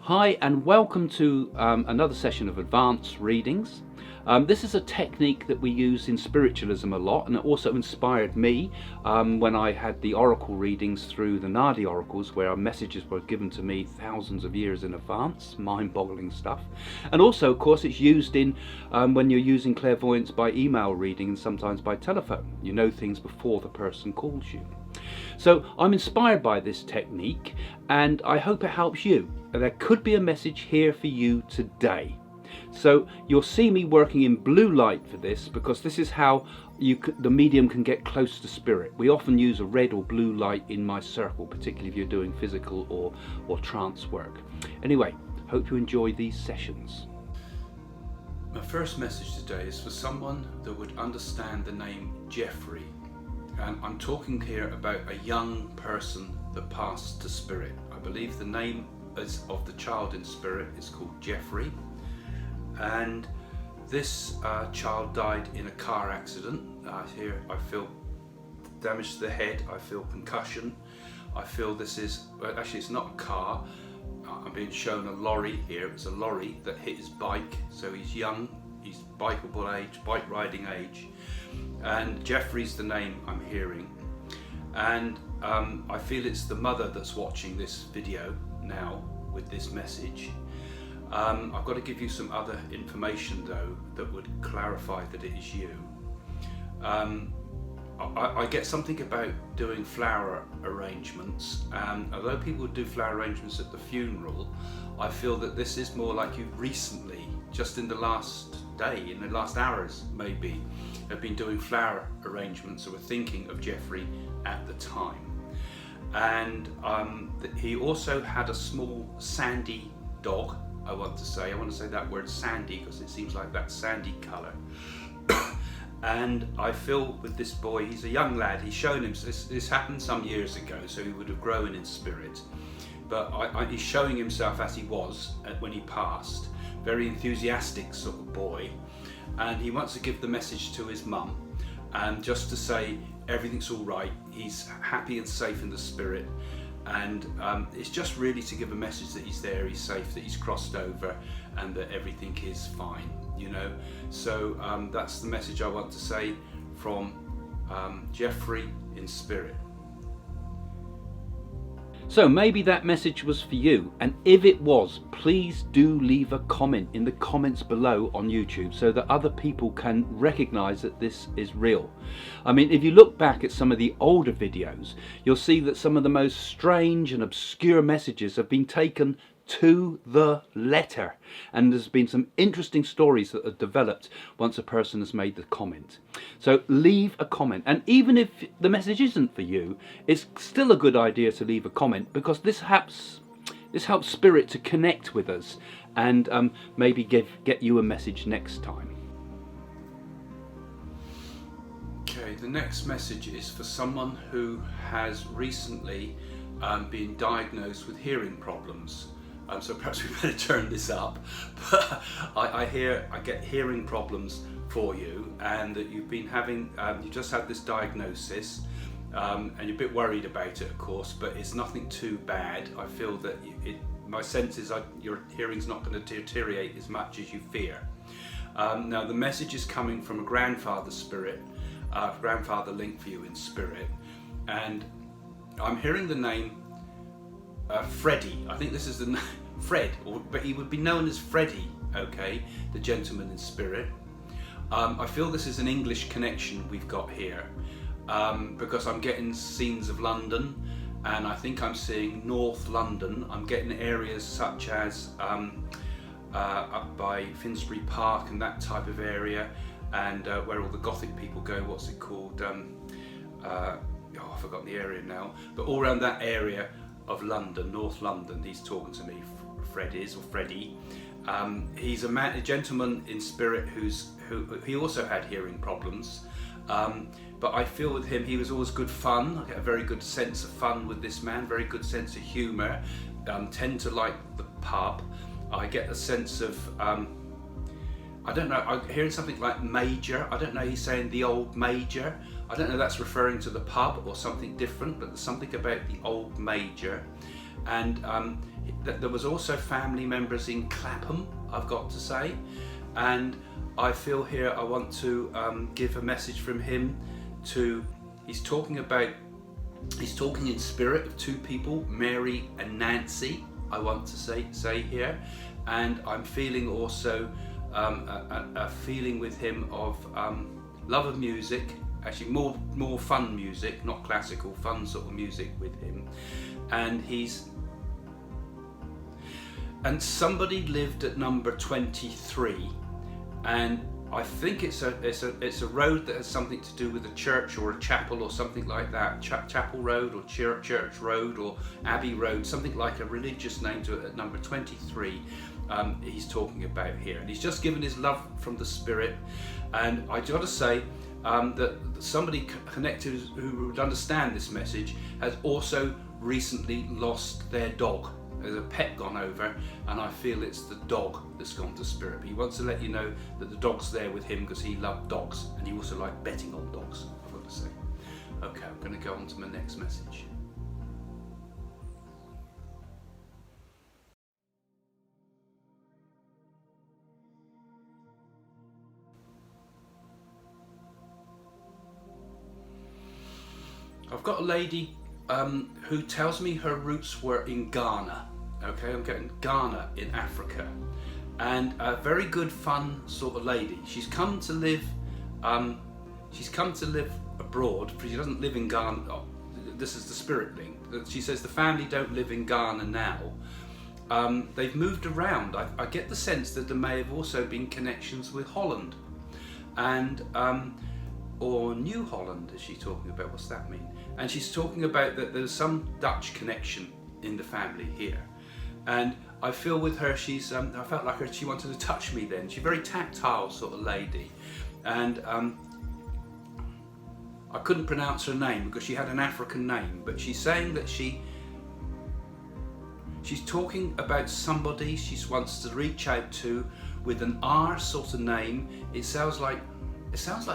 Hi and welcome to another session of advanced readings. This is a technique that we use in spiritualism a lot, and it also inspired me when I had the oracle readings through the Nadi oracles, where messages were given to me thousands of years in advance. Mind-boggling stuff. And also, of course, it's used in when you're using clairvoyance by email reading and sometimes by telephone. You know things before the person calls you. So I'm inspired by this technique and I hope it helps you. There could be a message here for you today. So you'll see me working in blue light for this, because this is how the medium can get close to spirit. We often use a red or blue light in my circle, particularly if you're doing physical or trance work. Anyway, hope you enjoy these sessions. My first message today is for someone that would understand the name Jeffrey. And I'm talking here about a young person that passed to spirit. I believe the name of the child in spirit is called Jeffrey. And this child died in a car accident. Here I feel damage to the head, I feel concussion. I feel this is, well, actually it's not a car. I'm being shown a lorry here. It's a lorry that hit his bike. So he's young, he's bikeable age, bike riding age. And Jeffrey's the name I'm hearing. And I feel it's the mother that's watching this video now with this message. I've got to give you some other information though that would clarify that it is you. I get something about doing flower arrangements, and although people do flower arrangements at the funeral, I feel that this is more like you recently, just in the last day, in the last hours maybe, have been doing flower arrangements or were thinking of Jeffrey at the time. And he also had a small sandy dog. I want to say that word sandy because it seems like that sandy colour. And I feel with this boy, he's a young lad, he's shown him, this happened some years ago, so he would have grown in spirit. But he's showing himself as he was when he passed, very enthusiastic sort of boy. And he wants to give the message to his mum, and just to say everything's all right, he's happy and safe in the spirit. And it's just really to give a message that he's there, he's safe, that he's crossed over, and that everything is fine, you know. So that's the message I want to say from Jeffrey in spirit. So maybe that message was for you, and if it was, please do leave a comment in the comments below on YouTube so that other people can recognize that this is real. I mean, if you look back at some of the older videos, you'll see that some of the most strange and obscure messages have been taken to the letter, and there's been some interesting stories that are developed once a person has made the comment. So leave a comment, and even if the message isn't for you, it's still a good idea to leave a comment, because this helps spirit to connect with us and maybe get you a message next time. Okay, the next message is for someone who has recently been diagnosed with hearing problems. So perhaps we better turn this up. But I get hearing problems for you, and that you've been having, you just had this diagnosis, and you're a bit worried about it, of course, but it's nothing too bad. I feel that my sense is your hearing's not going to deteriorate as much as you fear. Now the message is coming from a grandfather spirit, grandfather link for you in spirit, and I'm hearing the name Freddie. I think this is the name, Fred, but he would be known as Freddie, okay, the gentleman in spirit. I feel this is an English connection we've got here, because I'm getting scenes of London, and I think I'm seeing North London. I'm getting areas such as up by Finsbury Park and that type of area, and where all the Gothic people go, what's it called? I've forgotten the area now, but all around that area of London, North London, he's talking to me, Freddie. He's a gentleman in spirit who he also had hearing problems, but I feel with him he was always good fun. I get a very good sense of fun with this man, very good sense of humour. Tend to like the pub. I get a sense of I don't know, I'm hearing something like major. I don't know, he's saying the old major. I don't know if that's referring to the pub or something different, but there's something about the old major. and there was also family members in Clapham, I've got to say, and I feel here I want to give a message from him to, he's talking in spirit of two people, Mary and Nancy, I want to say here, and I'm feeling also a feeling with him of love of music, actually more fun music, not classical, fun sort of music with him, and somebody lived at number 23, and I think it's a road that has something to do with a church or a chapel or something like that. Chapel Road or Church Road or Abbey Road, something like a religious name to it at number 23. He's talking about here, and he's just given his love from the spirit. And I got to say that somebody connected who would understand this message has also recently lost their dog. There's a pet gone over, and I feel it's the dog that's gone to spirit. But he wants to let you know that the dog's there with him because he loved dogs, and he also liked betting on dogs, I've got to say. Okay, I'm going to go on to my next message. I've got a lady who tells me her roots were in Ghana. Okay, I'm getting Ghana in Africa, and a very good, fun sort of lady. She's come to live abroad. She doesn't live in Ghana. Oh, this is the spirit link. She says the family don't live in Ghana now. They've moved around. I get the sense that there may have also been connections with Holland, and or New Holland, is she talking about? What's that mean? And she's talking about that there's some Dutch connection in the family here. And I feel with her, she's, I felt like she wanted to touch me then. She's a very tactile sort of lady. And I couldn't pronounce her name because she had an African name, but she's saying that she's talking about somebody she wants to reach out to with an R sort of name. It sounds like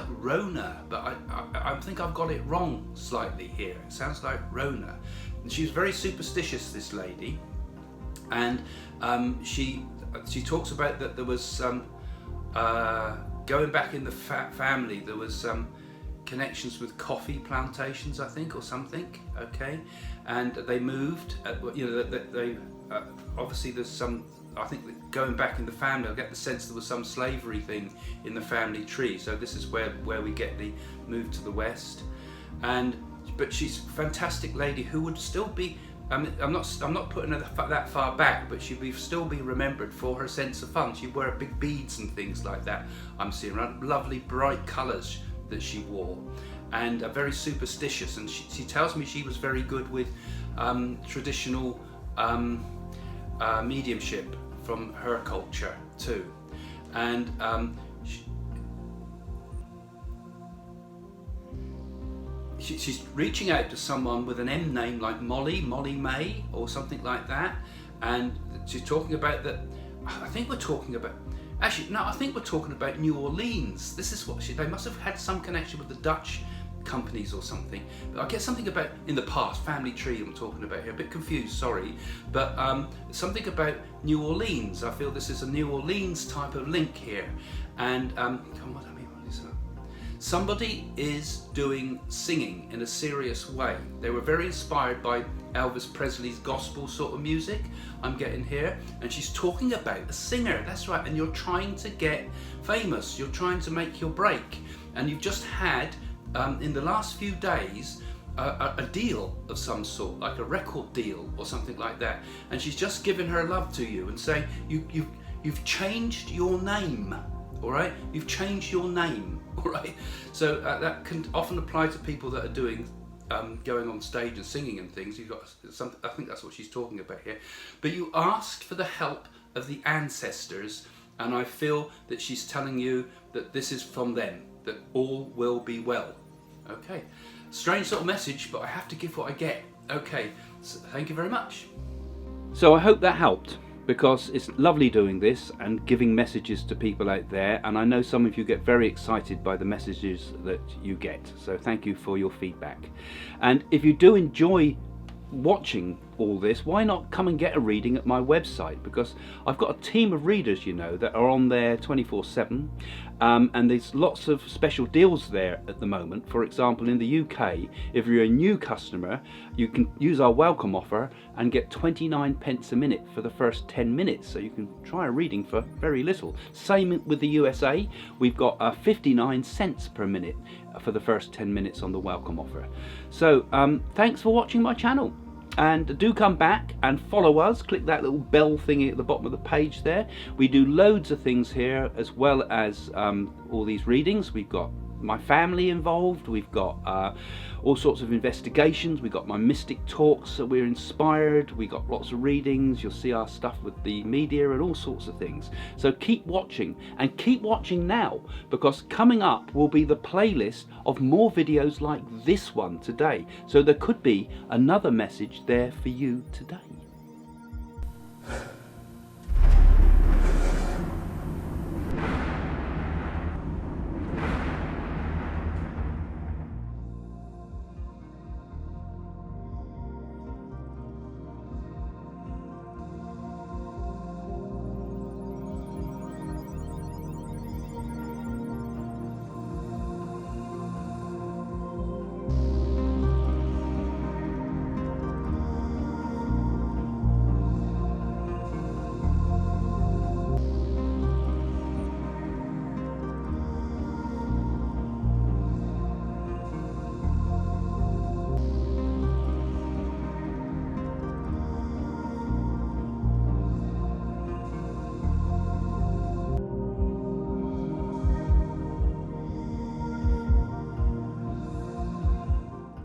Rona, but I think I've got it wrong slightly here. It sounds like Rona. And she's very superstitious, this lady, and she talks about that there was some going back in the family. There was some connections with coffee plantations, I think, or something. Okay, and they moved. They obviously there's some. I think that going back in the family, I get the sense there was some slavery thing in the family tree. So this is where we get the move to the west. But she's a fantastic lady who would still be. I'm not putting her that far back, but she'd still be remembered for her sense of fun. She'd wear big beads and things like that. I'm seeing lovely bright colours that she wore, and very superstitious. And she tells me she was very good with traditional mediumship from her culture too, and she's reaching out to someone with an M name like Molly May or something like that, and she's talking about that. I think we're talking about New Orleans. This is what they must have had some connection with the Dutch companies or something. But I get something about in the past, family tree I'm talking about here, a bit confused, sorry, but something about New Orleans. I feel this is a New Orleans type of link here, and somebody is doing singing in a serious way. They were very inspired by Elvis Presley's gospel sort of music, I'm getting here, and she's talking about a singer, that's right, and you're trying to get famous, you're trying to make your break, and you've just had in the last few days a deal of some sort, like a record deal or something like that, and she's just given her love to you and saying you've changed your name, all right, you've changed your name, all right. So that can often apply to people that are doing going on stage and singing and things. You've got something, I think that's what she's talking about here, but you asked for the help of the ancestors, and I feel that she's telling you that this is from them, that all will be well. Okay, strange sort of message, but I have to give what I get. Okay, so thank you very much. So I hope that helped, because it's lovely doing this and giving messages to people out there, and I know some of you get very excited by the messages that you get, so thank you for your feedback. And if you do enjoy watching all this, why not come and get a reading at my website? Because I've got a team of readers, you know, that are on there 24/7, and there's lots of special deals there at the moment. For example, in the UK, if you're a new customer, you can use our welcome offer and get 29 pence a minute for the first 10 minutes, so you can try a reading for very little. Same with the USA, we've got 59 cents per minute for the first 10 minutes on the welcome offer. So thanks for watching my channel, and do come back and follow us. Click that little bell thingy at the bottom of the page there. We do loads of things here, as well as all these readings. We've got my family involved, we've got all sorts of investigations, we've got my mystic talks, so we're inspired, we got lots of readings, you'll see our stuff with the media and all sorts of things. So keep watching, and keep watching now, because coming up will be the playlist of more videos like this one today, so there could be another message there for you today.